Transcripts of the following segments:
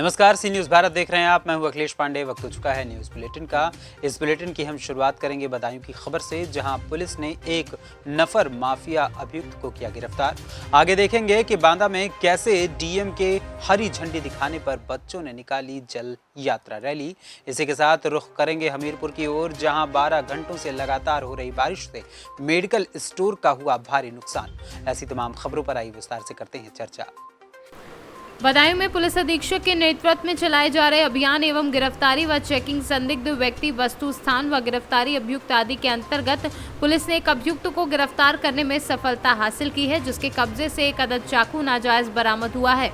नमस्कार, सी न्यूज़ भारत देख रहे हैं आप। मैं हूं अखिलेश पांडे। वक्त हो चुका है न्यूज़ बुलेटिन का। इस बुलेटिन की हम शुरुआत करेंगे बदायूं की खबर से, जहां पुलिस ने एक नफर माफिया अभियुक्त को किया गिरफ्तार। आगे देखेंगे कि बांदा में कैसे डीएम के हरी झंडी दिखाने पर बच्चों ने निकाली जल यात्रा रैली। इसी के साथ रुख करेंगे हमीरपुर की ओर, जहां 12 घंटों से लगातार हो रही बारिश से मेडिकल स्टोर का हुआ भारी नुकसान। ऐसी तमाम खबरों पर आई विस्तार से करते हैं चर्चा। बदायूं में पुलिस अधीक्षक के नेतृत्व में चलाए जा रहे अभियान एवं गिरफ्तारी व चेकिंग संदिग्ध व्यक्ति, वस्तु, स्थान व गिरफ्तारी अभियुक्त आदि के अंतर्गत पुलिस ने एक अभियुक्त को गिरफ्तार करने में सफलता हासिल की है, जिसके कब्जे से एक अदद चाकू नाजायज बरामद हुआ है।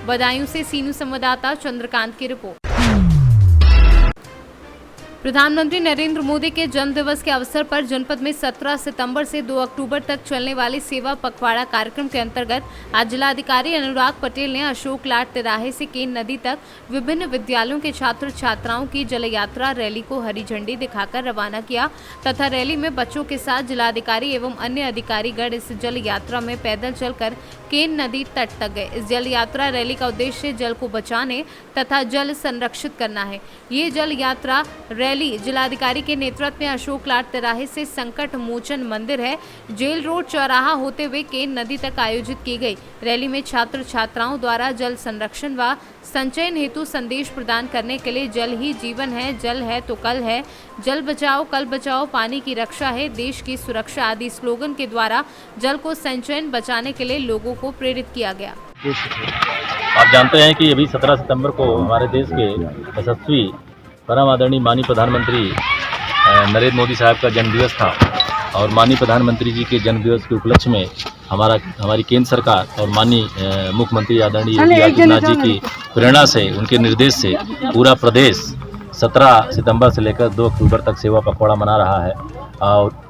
बदायूं से सी न्यूज़ संवाददाता चंद्रकांत की रिपोर्ट। प्रधानमंत्री नरेंद्र मोदी के जन्म दिवस के अवसर पर जनपद में 17 सितंबर से 2 अक्टूबर तक चलने वाले सेवा पखवाड़ा कार्यक्रम के अंतर्गत आज जिलाधिकारी अनुराग पटेल ने अशोक लाट तिराहे से केन नदी तक विभिन्न विद्यालयों के छात्र छात्राओं की जल यात्रा रैली को हरी झंडी दिखाकर रवाना किया तथा रैली में बच्चों के साथ जिलाधिकारी एवं अन्य अधिकारीगण इस जल यात्रा में पैदल चलकर केन नदी तट तक गए। इस जल यात्रा रैली का उद्देश्य जल को बचाने तथा जल संरक्षित करना है। ये जल यात्रा रैली जिलाधिकारी के नेतृत्व में अशोक लाट तिराहे से संकट मोचन मंदिर है, जेल रोड चौराहा होते हुए केन नदी तक आयोजित की गई। रैली में छात्र छात्राओं द्वारा जल संरक्षण व संचयन हेतु संदेश प्रदान करने के लिए जल ही जीवन है, जल है तो कल है, जल बचाओ कल बचाओ, पानी की रक्षा है देश की सुरक्षा आदि स्लोगन के द्वारा जल को संचयन बचाने के लिए लोगों को प्रेरित किया गया। आप जानते हैं कि अभी 17 सितंबर को हमारे देश के यशस्वी परम आदरणीय माननीय प्रधानमंत्री नरेंद्र मोदी साहब का जन्मदिवस था और माननीय प्रधानमंत्री जी के जन्मदिवस के उपलक्ष्य में हमारी केंद्र सरकार और माननीय मुख्यमंत्री आदरणीय योगी आदित्यनाथ जी की प्रेरणा से, उनके निर्देश से पूरा प्रदेश 17 सितंबर से लेकर 2 अक्टूबर तक सेवा पखवाड़ा मना रहा है। और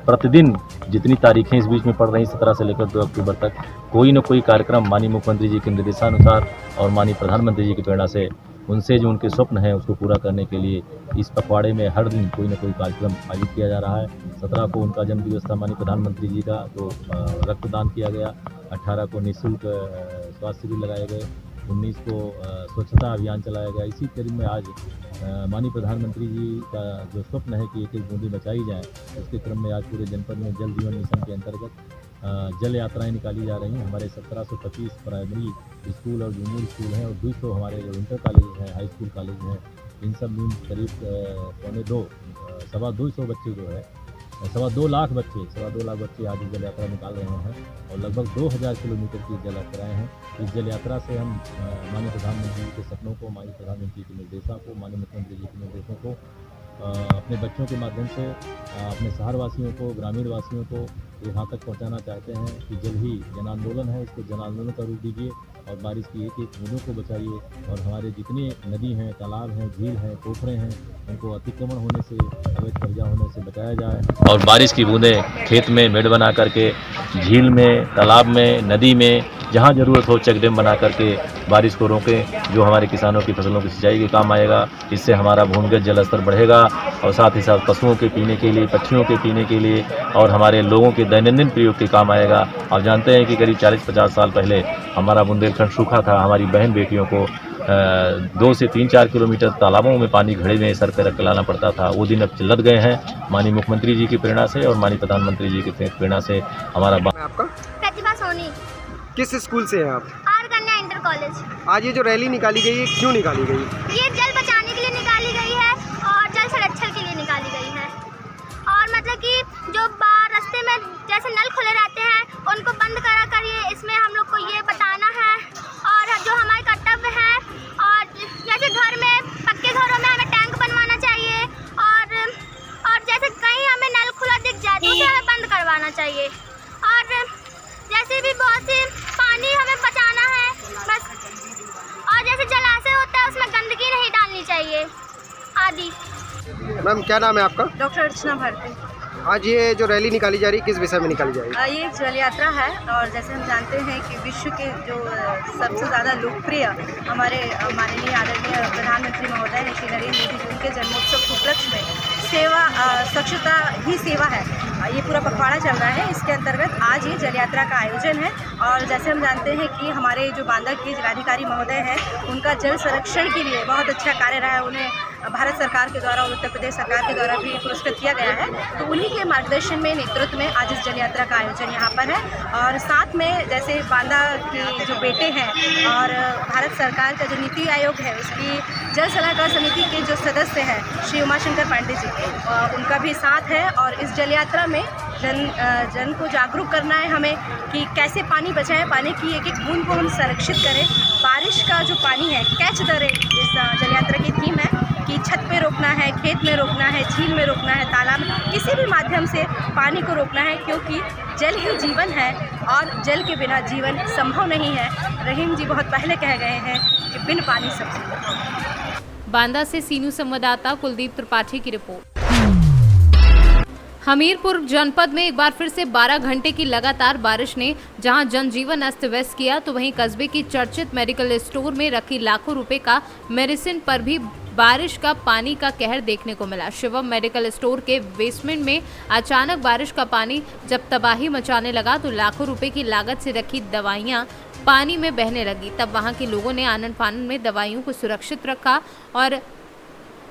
प्रतिदिन जितनी तारीखें इस बीच में पड़ रही 17 से लेकर 2 अक्टूबर तक कोई न कोई कार्यक्रम माननीय मुख्यमंत्री जी के निर्देशानुसार और माननीय प्रधानमंत्री जी की प्रेरणा से उनसे जो उनके स्वप्न हैं उसको पूरा करने के लिए इस पखवाड़े में हर दिन कोई न कोई कार्यक्रम आयोजित किया जा रहा है। 17 को उनका जन्मदिवस था माननीय प्रधानमंत्री जी का, तो रक्तदान किया गया। 18 को निःशुल्क स्वास्थ्य शिविर लगाए गए। 19 को स्वच्छता अभियान चलाया गया। इसी कड़ी में आज माननीय प्रधानमंत्री जी का जो स्वप्न है कि एक एक बूंदी बचाई जाए, उसके क्रम में आज पूरे जनपद में जल जीवन मिशन के अंतर्गत जल यात्राएं निकाली जा रही हैं। हमारे 1725 प्राइमरी स्कूल और जूनियर स्कूल हैं और 200 हमारे जो इंटर कॉलेज हैं, हाई स्कूल कॉलेज हैं, इन सब में करीब 225 बच्चे जो है 2.25 लाख बच्चे आज जल यात्रा निकाल रहे हैं और लगभग 2000 किलोमीटर की जल यात्राएँ हैं। इस जल यात्रा से हम माननीय प्रधानमंत्री जी के सपनों को, माननीय प्रधानमंत्री के निर्देशों को, माननीय मुख्यमंत्री जी के निर्देशों को अपने बच्चों के माध्यम से अपने शहरवासियों को, ग्रामीण वासियों को यहाँ तक पहुँचाना चाहते हैं कि जल ही जन आंदोलन है, इसको जन आंदोलन का रूप दीजिए और बारिश की एक एक बूंदों को बचाइए और हमारे जितने नदी हैं, तालाब हैं, झील हैं, पोखरे हैं, उनको अतिक्रमण होने से, अवैध कब्जा होने से बचाया जाए और बारिश की बूंदें खेत में मेड़ बना करके, झील में, तालाब में, नदी में जहाँ ज़रूरत हो चेक डैम बना करके बारिश को रोकें, जो हमारे किसानों की फसलों की सिंचाई के काम आएगा। इससे हमारा भूमिगत जल स्तर बढ़ेगा और साथ ही साथ पशुओं के पीने के लिए, पक्षियों के पीने के लिए और हमारे लोगों के दैनंदिन प्रयोग के काम आएगा। आप जानते हैं कि करीब 40-50 साल पहले हमारा बुंदेलखंड सूखा था। हमारी बहन बेटियों को 2 से 3-4 किलोमीटर तालाबों में पानी घड़े में सर पर रख के लाना पड़ता था। वो दिन अब लद गए हैं माननीय मुख्यमंत्री जी की प्रेरणा से और माननीय प्रधानमंत्री जी की प्रेरणा से। हमारा आपका प्रतिभा सोनी, किस स्कूल से हैं आप? आर कन्या इंटर कॉलेज। आज ये जो रैली निकाली गई है, क्यों निकाली गई? ये जल बचाने के लिए निकाली गई है और जल संरक्षण के लिए निकाली गई है। और मतलब कि जो रास्ते में जैसे नल खुले रहते हैं उनको बंद करा करिए, इसमें हम लोग को ये बताना है और जो हमारे कर्तव्य है। और जैसे घर में, पक्के घरों में हमें टैंक बनवाना चाहिए और जैसे कहीं हमें नल खुला दिख जाए तो उसे हमें बंद करवाना चाहिए। और जैसे भी बहुत सी पानी हमें बचाना है बस। और जैसे जलाशय होता है उसमें गंदगी नहीं डालनी चाहिए आदि। मैम क्या नाम है आपका? डॉक्टर अर्चना भारती। आज ये जो रैली निकाली जा रही है, किस विषय में निकाली जा रही है? ये एक जल यात्रा है और जैसे हम जानते हैं कि विश्व के जो सबसे ज़्यादा लोकप्रिय हमारे माननीय आदरणीय प्रधानमंत्री महोदय हैं श्री नरेंद्र मोदी जी के जन्मोत्सव के उपलक्ष्य में सेवा, स्वच्छता ही सेवा है, ये पूरा पखवाड़ा चल रहा है, इसके अंतर्गत आज ये जल यात्रा का आयोजन है। और जैसे हम जानते हैं कि हमारे जो बांदा के जिलाधिकारी महोदय हैं, उनका जल संरक्षण के लिए बहुत अच्छा कार्य रहा है। उन्हें भारत सरकार के द्वारा और उत्तर प्रदेश सरकार के द्वारा भी पुरस्कृत किया गया है। तो उन्हीं के मार्गदर्शन में, नेतृत्व में आज इस जल यात्रा का आयोजन यहाँ पर है। और साथ में जैसे बांदा के जो बेटे हैं और भारत सरकार का जो नीति आयोग है, उसकी जल सलाहकार समिति के जो सदस्य हैं श्री उमाशंकर पांडे जी, उनका भी साथ है। और इस जल यात्रा में जन को जागरूक करना है हमें कि कैसे पानी बचाएं, पानी की एक एक बूंद को हम संरक्षित करें। बारिश का जो पानी है, कैच द रेन, इस जल यात्रा की थीम है कि छत पे रोकना है, खेत में रोकना है, झील में रोकना है, तालाब में, किसी भी माध्यम से पानी को रोकना है, क्योंकि जल ही जीवन है और जल के बिना जीवन संभव नहीं है। रहीम जी बहुत पहले कह गए हैं कि बिन पानी सब जीवन। बांदा से सीनू संवाददाता कुलदीप त्रिपाठी की रिपोर्ट। हमीरपुर जनपद में एक बार फिर से 12 घंटे की लगातार बारिश ने जहां जनजीवन अस्त व्यस्त किया, तो वहीं कस्बे की चर्चित मेडिकल स्टोर में रखी लाखों रुपए का मेडिसिन पर भी बारिश का पानी का कहर देखने को मिला। शिवम मेडिकल स्टोर के बेसमेंट में अचानक बारिश का पानी जब तबाही मचाने लगा तो लाखों रुपए की लागत से रखी दवाइयां पानी में बहने लगी। तब वहां के लोगों ने आनन फानन में दवाइयों को सुरक्षित रखा और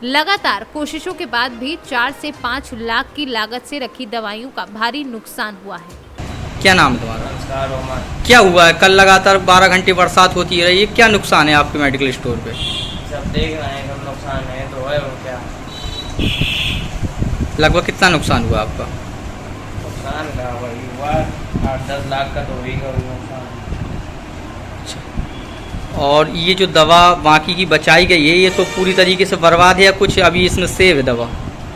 लगातार कोशिशों के बाद भी 4 से 5 लाख की लागत से रखी दवाइयों का भारी नुकसान हुआ है। क्या नाम है तुम्हारा? क्या हुआ है? कल लगातार 12 घंटे बरसात होती रही है, क्या नुकसान है आपके मेडिकल स्टोर पे? सब देख रहे हैं, सब नुकसान है तो है, और क्या। लगभग कितना नुकसान हुआ आपका? नुकसान का वही हुआ 8-10 लाख का तो वही का नुकसान। और ये जो दवा बाकी की बचाई गई है, ये तो पूरी तरीके से बर्बाद है या कुछ अभी इसमें सेव है दवा?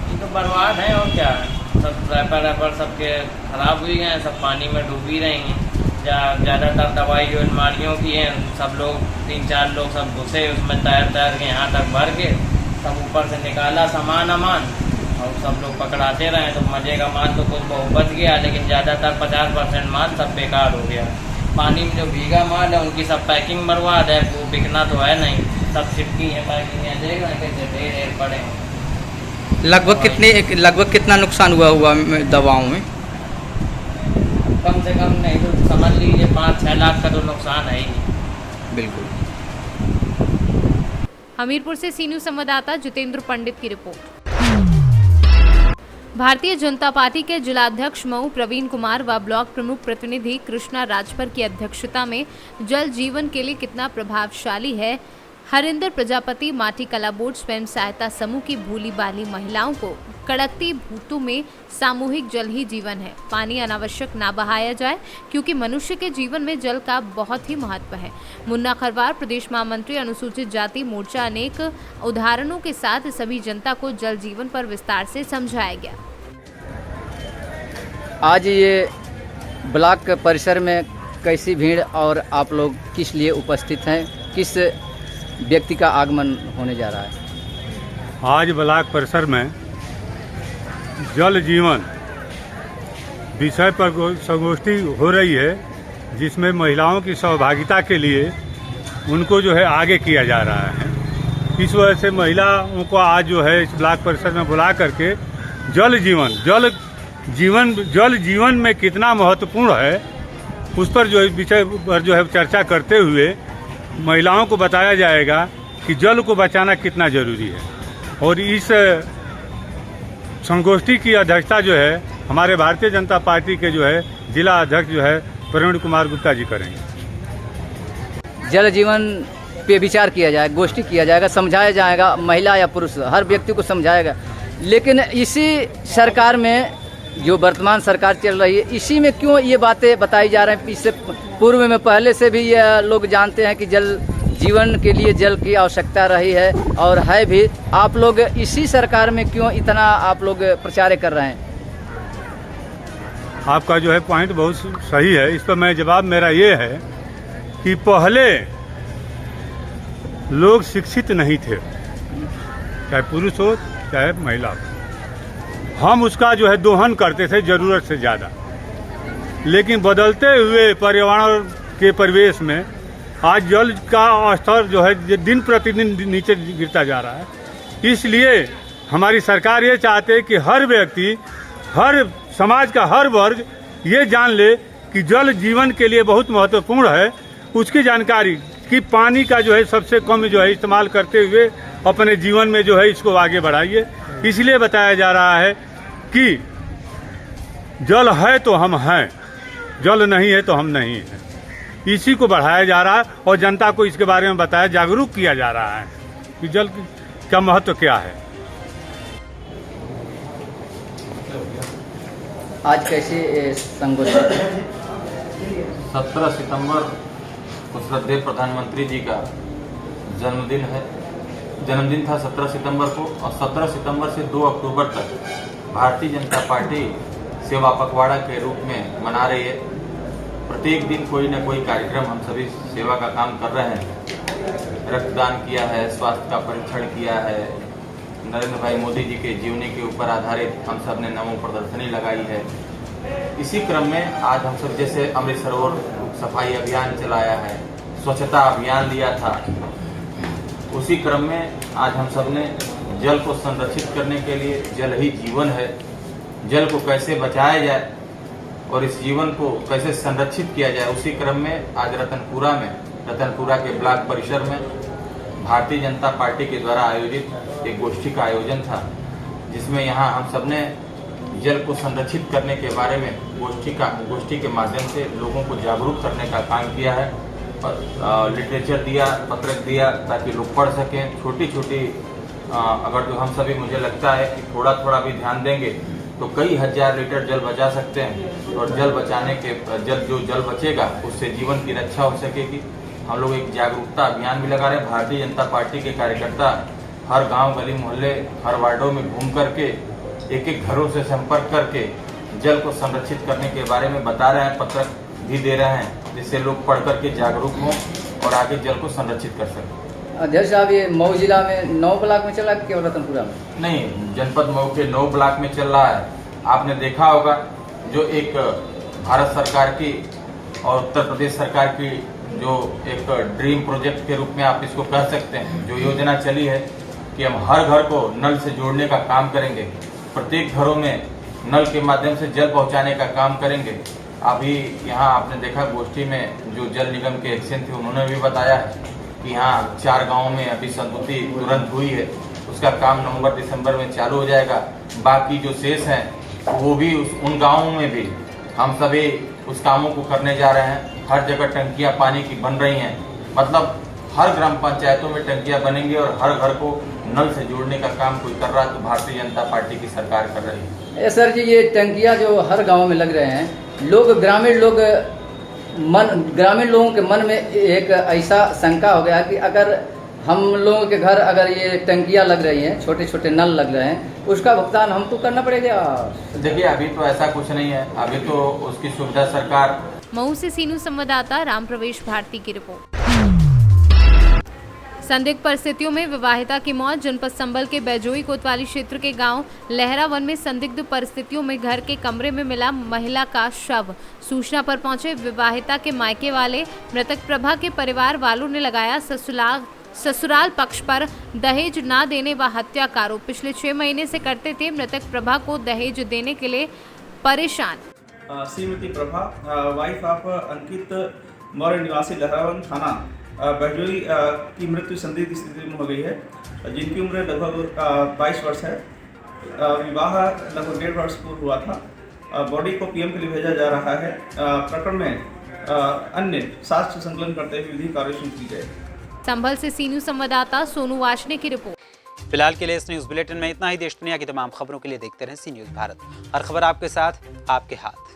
ये तो बर्बाद है और क्या, सब रैपर सबके खराब हुई गए हैं, सब पानी में डूबी रही हैं। ज़्यादातर दवाई जो बीमारियों की हैं, सब लोग 3-4 लोग सब घुसे उसमें तैर के यहाँ तक भर के सब ऊपर से निकाला सामान और सब लोग पकड़ाते रहे। तो मज़े का माल तो कुछ बहुत बच गया, लेकिन ज़्यादातर 50% माल सब बेकार हो गया। पानी में जो भीगा माल है उनकी सब पैकिंग बर्बाद है, वो बिकना तो है नहीं, सब छिटकी है पैकिंग है, देख रहे हैं कैसे ढेर पड़े हैं। लगभग कितना नुकसान हुआ दवाओं में? कम से कम नहीं तो समझ लीजिए 5-6 लाख का तो नुकसान है ही। बिल्कुल। हमीरपुर से सीनू संवाददाता जितेंद्र पंडित की रिपोर्ट। भारतीय जनता पार्टी के जिलाध्यक्ष मऊ प्रवीण कुमार व ब्लॉक प्रमुख प्रतिनिधि कृष्णा राजभर की अध्यक्षता में जल जीवन के लिए कितना प्रभावशाली है, हरिंदर प्रजापति माटी कला बोर्ड स्वयं सहायता समूह की भूली बाली महिलाओं को कड़कती भूतों में सामूहिक जल ही जीवन है। पानी अनावश्यक ना बहाया जाए, क्योंकि मनुष्य के जीवन में जल का बहुत ही महत्व है। मुन्ना खरवार प्रदेश महामंत्री अनुसूचित जाति मोर्चा अनेक उदाहरणों के साथ सभी जनता को जल जीवन पर विस्तार से समझाया गया। आज ये ब्लॉक परिसर में कैसी भीड़ और आप लोग किस लिए उपस्थित हैं, किस व्यक्ति का आगमन होने जा रहा है? आज ब्लॉक परिसर में जल जीवन विषय पर संगोष्ठी हो रही है, जिसमें महिलाओं की सहभागिता के लिए उनको जो है आगे किया जा रहा है। इस वजह से महिलाओं को आज जो है इस ब्लॉक परिसर में बुला करके जल जीवन में कितना महत्वपूर्ण है उस पर जो है विषय पर जो है चर्चा करते हुए महिलाओं को बताया जाएगा कि जल को बचाना कितना जरूरी है। और इस संगोष्ठी की अध्यक्षता जो है हमारे भारतीय जनता पार्टी के जो है जिला अध्यक्ष जो है प्रवीण कुमार गुप्ता जी करेंगे। जल जीवन पे विचार किया जाएगा, गोष्ठी किया जाएगा, समझाया जाएगा, महिला या पुरुष हर व्यक्ति को समझाएगा। लेकिन इसी सरकार में जो वर्तमान सरकार चल रही है, इसी में क्यों ये बातें बताई जा रही हैं? इससे पूर्व में पहले से भी ये लोग जानते हैं कि जल जीवन के लिए जल की आवश्यकता रही है और है भी। आप लोग इसी सरकार में क्यों इतना आप लोग प्रचार कर रहे हैं? आपका जो है पॉइंट बहुत सही है। इस पर मैं जवाब मेरा ये है कि पहले लोग शिक्षित नहीं थे, चाहे पुरुष हो चाहे महिला हो। हम उसका जो है दोहन करते थे ज़रूरत से ज़्यादा, लेकिन बदलते हुए पर्यावरण के परिवेश में आज जल का स्तर जो है दिन प्रतिदिन नीचे गिरता जा रहा है। इसलिए हमारी सरकार ये चाहते है कि हर व्यक्ति, हर समाज का हर वर्ग ये जान ले कि जल जीवन के लिए बहुत महत्वपूर्ण है, उसकी जानकारी कि पानी का जो है सबसे कम जो है इस्तेमाल करते हुए अपने जीवन में जो है इसको आगे बढ़ाइए। इसलिए बताया जा रहा है कि जल है तो हम हैं, जल नहीं है तो हम नहीं हैं। इसी को बढ़ाया जा रहा है और जनता को इसके बारे में बताया, जागरूक किया जा रहा है कि जल का महत्व क्या है। आज कैसे संगोष्ठी? 17 सितंबर को श्रद्धेय प्रधानमंत्री जी का जन्मदिन था 17 सितंबर को, और 17 सितंबर से 2 अक्टूबर तक भारतीय जनता पार्टी सेवा पखवाड़ा के रूप में मना रही है। प्रत्येक दिन कोई न कोई कार्यक्रम हम सभी सेवा का काम कर रहे हैं। रक्तदान किया है, स्वास्थ्य का परीक्षण किया है, नरेंद्र भाई मोदी जी के जीवनी के ऊपर आधारित हम सब ने नमो प्रदर्शनी लगाई है। इसी क्रम में आज हम सब जैसे अमृत सरोवर सफाई अभियान चलाया है, स्वच्छता अभियान लिया था, उसी क्रम में आज हम सब ने जल को संरक्षित करने के लिए, जल ही जीवन है, जल को कैसे बचाया जाए और इस जीवन को कैसे संरक्षित किया जाए, उसी क्रम में आज रतनपुरा के ब्लॉक परिसर में भारतीय जनता पार्टी के द्वारा आयोजित एक गोष्ठी का आयोजन था, जिसमें यहाँ हम सब ने जल को संरक्षित करने के बारे में गोष्ठी के माध्यम से लोगों को जागरूक करने का काम किया है। और लिटरेचर दिया, पत्रक दिया, ताकि लोग पढ़ सकें। छोटी अगर जो हम सभी, मुझे लगता है कि थोड़ा भी ध्यान देंगे तो कई हजार लीटर जल बचा सकते हैं, और जल बचेगा उससे जीवन की रक्षा हो सकेगी। हम लोग एक जागरूकता अभियान भी लगा रहे हैं। भारतीय जनता पार्टी के कार्यकर्ता हर गांव, गली, मोहल्ले, हर वार्डों में घूम करके एक घरों से संपर्क करके जल को संरक्षित करने के बारे में बता रहे हैं, पत्रक भी दे रहे हैं, जिससे लोग पढ़ करके जागरूक हों और आगे जल को संरक्षित कर सकें। अध्यक्ष साहब, ये मऊ जिला में 9 ब्लॉक में चला केवल रतनपुरा में? नहीं, जनपद मऊ के 9 ब्लॉक में चल रहा है। आपने देखा होगा जो एक भारत सरकार की और उत्तर प्रदेश सरकार की जो एक ड्रीम प्रोजेक्ट के रूप में आप इसको कह सकते हैं, जो योजना चली है कि हम हर घर को नल से जोड़ने का काम करेंगे, प्रत्येक घरों में नल के माध्यम से जल पहुंचाने का काम करेंगे। अभी यहाँ आपने देखा गोष्ठी में जो जल निगम के एक्शन थे, उन्होंने भी बताया है कि यहाँ 4 गाँव में अभी संतुति तुरंत हुई है, उसका काम नवंबर-दिसंबर में चालू हो जाएगा। बाकी जो शेष हैं वो भी उन गाँवों में भी हम सभी उस कामों को करने जा रहे हैं। हर जगह टंकियाँ पानी की बन रही हैं, मतलब हर ग्राम पंचायतों में टंकियाँ बनेंगी और हर घर को नल से जोड़ने का काम कोई कर रहा है तो भारतीय जनता पार्टी की सरकार कर रही है। सर जी, ये टंकियाँ जो हर गांव में लग रहे हैं, ग्रामीण लोगों के मन में एक ऐसा शंका हो गया कि अगर हम लोगों के घर अगर ये टंकियाँ लग रही हैं, छोटे छोटे नल लग रहे हैं, उसका भुगतान हमको करना पड़ेगा। देखिए, अभी तो ऐसा कुछ नहीं है, अभी तो उसकी सुविधा सरकार। मऊ से सीनू संवाददाता राम प्रवेश भारती की रिपोर्ट। संदिग्ध परिस्थितियों में विवाहिता की मौत। जनपद संबल के बैजोई कोतवाली क्षेत्र के गांव लहरावन में संदिग्ध परिस्थितियों में घर के कमरे में मिला महिला का शव। सूचना पर पहुंचे विवाहिता के मायके वाले मृतक प्रभा के परिवार वालों ने लगाया ससुराल पक्ष पर दहेज न देने व हत्या का आरोप। पिछले 6 महीने से करते थे मृतक प्रभा को दहेज देने के लिए परेशान। श्रीमती प्रभा, वाइफ ऑफ अंकित मौर्य, निवासी लहरावन थाना बैजोई की मृत्यु संदिग्ध स्थिति में हो गई है, जिनकी उम्र लगभग 22 वर्ष है। विवाह लगभग 1.5 वर्ष पूर्व हुआ था। बॉडी को पीएम के लिए भेजा जा रहा है। प्रकरण में अन्य साक्ष्य संकलन करते हुए विधिक कार्य शुरू की जाए। संभल से सीनू संवाददाता सोनू वाशने की रिपोर्ट। फिलहाल के लिए इस न्यूज बुलेटिन में इतना ही। देश दुनिया की तमाम खबरों के लिए देखते रहें सी न्यूज भारत। हर खबर आपके साथ, आपके हाथ।